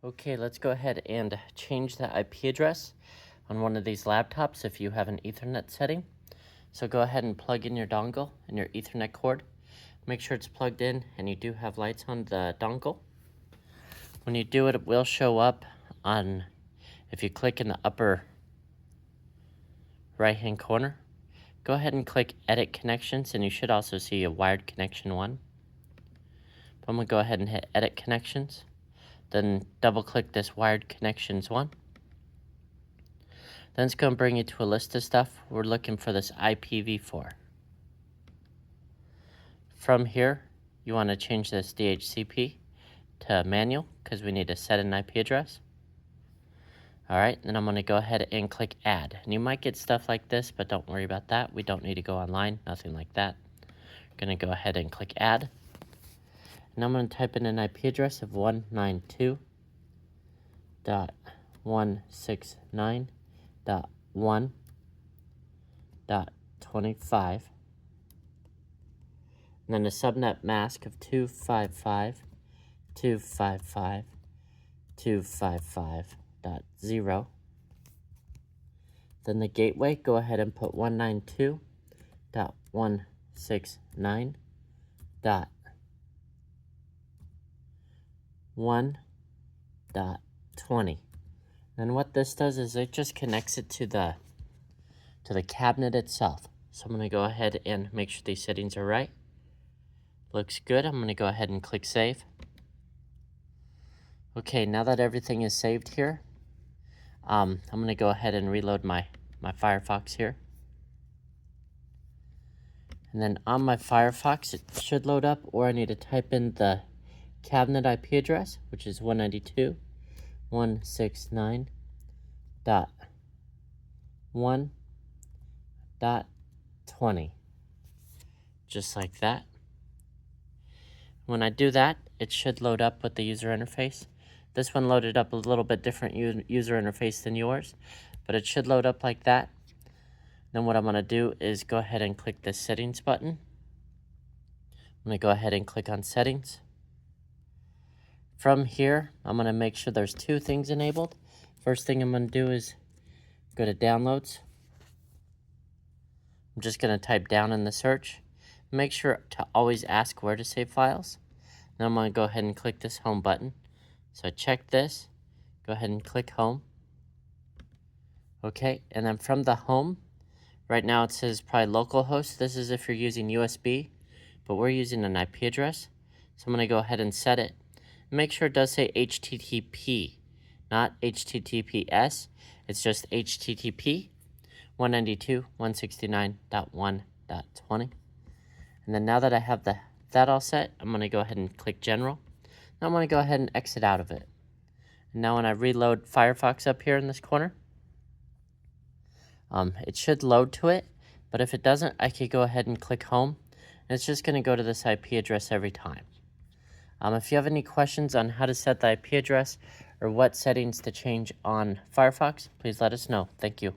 Okay, let's go ahead and change the IP address on one of these laptops if you have an Ethernet setting. So go ahead and plug in your dongle and your Ethernet cord. Make sure it's plugged in and you do have lights on the dongle. When you do it, it will show up on, if you click in the upper right hand corner, go ahead and click Edit Connections, and you should also see a wired connection 1. But I'm going to go ahead and hit Edit Connections. Then double click this wired connections 1. Then it's going to bring you to a list of stuff. We're looking for this IPv4. From here, you want to change this DHCP to manual because we need to set an IP address. Alright, then I'm going to go ahead and click Add. And you might get stuff like this, but don't worry about that. We don't need to go online, nothing like that. I'm going to go ahead and click Add. And I'm going to type in an IP address of 192.169.1.25. And then a subnet mask of 255.255.255.0. Then the gateway, go ahead and put 192.169.1.20. Then what this does is it just connects it to the cabinet itself. So I'm going to go ahead and make sure these settings are right. Looks good. I'm going to go ahead and click Save. Okay, now that everything is saved here, I'm going to go ahead and reload my Firefox here. And then on my Firefox, it should load up, or I need to type in the cabinet IP address, which is 192.169.1.20. Just like that. When I do that, it should load up with the user interface. This one loaded up a little bit different user interface than yours, but it should load up like that. Then what I'm going to do is go ahead and click the Settings button. I'm going to go ahead and click on Settings. From here, I'm going to make sure there's 2 things enabled. First thing I'm going to do is go to Downloads. I'm just going to type down in the search. Make sure to always ask where to save files. Then I'm going to go ahead and click this Home button. So I check this, go ahead and click Home. Okay, and then from the Home, right now it says probably localhost. This is if you're using USB, but we're using an IP address. So I'm going to go ahead and set it. Make sure it does say HTTP, not HTTPS. It's just HTTP 192.169.1.20. And then now that I have that all set, I'm going to go ahead and click General. Now I'm going to go ahead and exit out of it. And now when I reload Firefox up here in this corner, it should load to it. But if it doesn't, I could go ahead and click Home. And it's just going to go to this IP address every time. If you have any questions on how to set the IP address or what settings to change on Firefox, please let us know. Thank you.